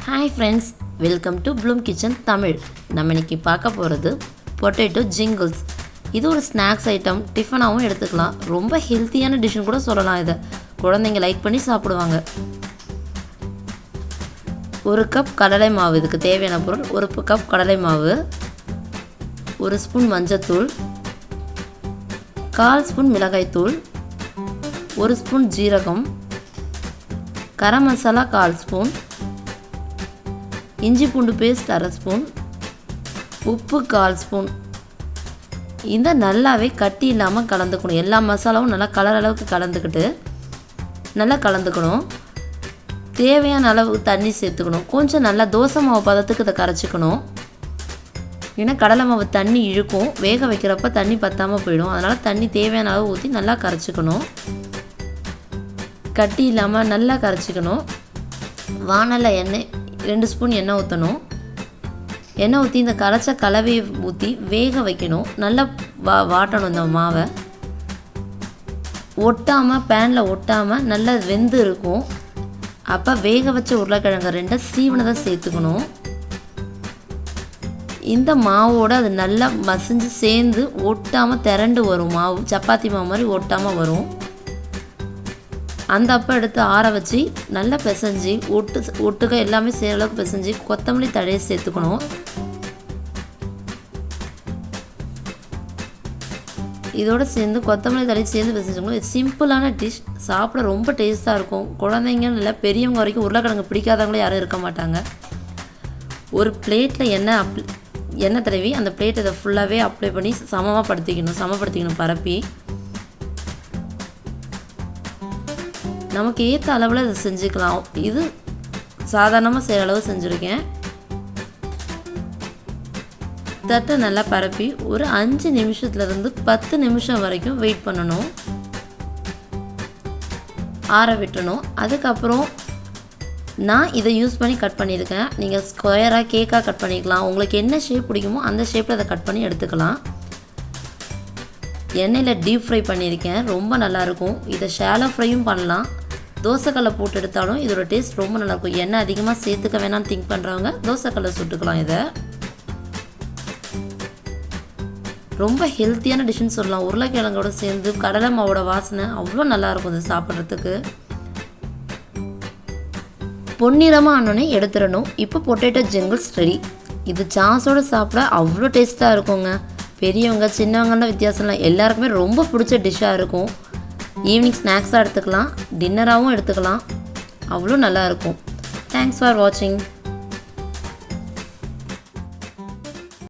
Hi friends, welcome to Bloom kitchen Tamil. நம்ம இன்றைக்கி பார்க்க போகிறது பொட்டேட்டோ ஜிங்கிள்ஸ். இது ஒரு ஸ்நாக்ஸ் ஐட்டம், டிஃபனாகவும் எடுத்துக்கலாம். ரொம்ப ஹெல்த்தியான டிஷ்ஷுன்னு கூட சொல்லலாம். இதை குழந்தைங்க லைக் பண்ணி சாப்பிடுவாங்க. ஒரு கப் கடலை மாவு, இதுக்கு தேவையான பொருள்: ஒரு கப் கடலை மாவு, ஒரு ஸ்பூன் மஞ்சத்தூள், 1/4 ஸ்பூன் மிளகாய்த்தூள், 1 ஸ்பூன் ஜீரகம், கரம் மசாலா 1/4 ஸ்பூன், இஞ்சி பூண்டு பேஸ்ட் 1/2 ஸ்பூன், உப்பு 1/4 ஸ்பூன். இந்த நல்லாவே கட்டி இல்லாமல் கலந்துக்கணும். எல்லா மசாலாவும் நல்லா கலர் அளவுக்கு கலந்துக்கிட்டு நல்லா கலந்துக்கணும். தேவையான அளவு தண்ணி சேர்த்துக்கணும். கொஞ்சம் நல்லா தோசை மாவு பதத்துக்கு இதை கரைச்சிக்கணும். ஏன்னா கடலை மாவு தண்ணி இழுக்கும், வேக வைக்கிறப்ப தண்ணி பற்றாமல் போயிடும். அதனால் தண்ணி தேவையான அளவு ஊற்றி நல்லா கரைச்சிக்கணும். கட்டி இல்லாமல் நல்லா கரைச்சிக்கணும். வானலில் எண்ணெய் 2 ஸ்பூன் எண்ணெய் ஊற்றணும். எண்ணெய் ஊற்றி இந்த கரைச்ச கலவையை ஊற்றி வேக வைக்கணும். நல்லா வாட்டணும். இந்த மாவை ஒட்டாமல், பேனில் ஒட்டாமல் நல்லா வெந்து இருக்கும். அப்போ வேக வச்ச உருளைக்கிழங்கு 2 சீவனதை சேர்த்துக்கணும். இந்த மாவோடு அது நல்லா மசிஞ்சு சேர்ந்து ஒட்டாமல் திரண்டு வரும். மாவு சப்பாத்தி மாவு மாதிரி ஒட்டாமல் வரும். அந்த அப்போ எடுத்து ஆற வச்சு நல்லா பிசைஞ்சு ஒட்டுக்க எல்லாமே செய்கிற அளவுக்கு பிசைஞ்சு கொத்தமல்லி தழையை சேர்த்துக்கணும். இதோடு சேர்ந்து கொத்தமல்லி தழையை சேர்ந்து பிசைஞ்சுக்கணும். இது சிம்பிளான டிஷ், சாப்பிட ரொம்ப டேஸ்ட்டாக இருக்கும். குழந்தைங்கன்னு இல்லை, பெரியவங்க வரைக்கும் உருளைக்கிழங்கு பிடிக்காதவங்களும் யாரும் இருக்க மாட்டாங்க. ஒரு பிளேட்டில் எண்ணெய் தடவி அந்த பிளேட் இதை ஃபுல்லாகவே அப்ளை பண்ணி சமப்படுத்திக்கணும் பரப்பி. நமக்கு ஏற்ற அளவில் இதை செஞ்சுக்கலாம். இது சாதாரணமாக செய்கிற அளவு செஞ்சுருக்கேன். தட்டை நல்லா பரப்பி ஒரு 5 நிமிஷத்துலேருந்து 10 நிமிஷம் வரைக்கும் வெயிட் பண்ணணும். ஆற விட்டணும். அதுக்கப்புறம் நான் இதை யூஸ் பண்ணி கட் பண்ணியிருக்கேன். நீங்கள் ஸ்கொயராக கேக்காக கட் பண்ணிக்கலாம். உங்களுக்கு என்ன ஷேப் பிடிக்குமோ அந்த ஷேப்பில் அதை கட் பண்ணி எடுத்துக்கலாம். எண்ணெயில் டீப் ஃப்ரை பண்ணியிருக்கேன். ரொம்ப நல்லாயிருக்கும். இதை ஷாலோ ஃப்ரையும் பண்ணலாம். தோசைக்கல்லை போட்டு எடுத்தாலும் இதோட டேஸ்ட் ரொம்ப நல்லாயிருக்கும். எண்ணெய் அதிகமாக சேர்த்துக்க வேணாம்னு திங்க் பண்ணுறவங்க தோசைக்கல்லை சுட்டுக்கலாம். இதை ரொம்ப ஹெல்த்தியான டிஷ்ஷுன்னு சொல்லலாம். உருளைக்கிழங்கோட சேர்ந்து கடலை மாவோட வாசனை அவ்வளோ நல்லாயிருக்கும் இது சாப்பிட்றதுக்கு. பொன்னிறமாக ஆனோடனே எடுத்துடணும். இப்போ பொட்டேட்டோ ஜிங்கிள்ஸ் ரெடி. இது சாஸோடு சாப்பிட அவ்வளோ டேஸ்ட்டாக இருக்குங்க. பெரியவங்க சின்னவங்கன்னா வித்தியாசம் இல்லை, எல்லாருக்குமே ரொம்ப பிடிச்ச டிஷ்ஷாக இருக்கும். ஈவினிங் ஸ்நாக்ஸாக எடுத்துக்கலாம், டின்னராகவும் எடுத்துக்கலாம். அவ்வளோ நல்லாயிருக்கும். தேங்க்ஸ் ஃபார் வாட்சிங்.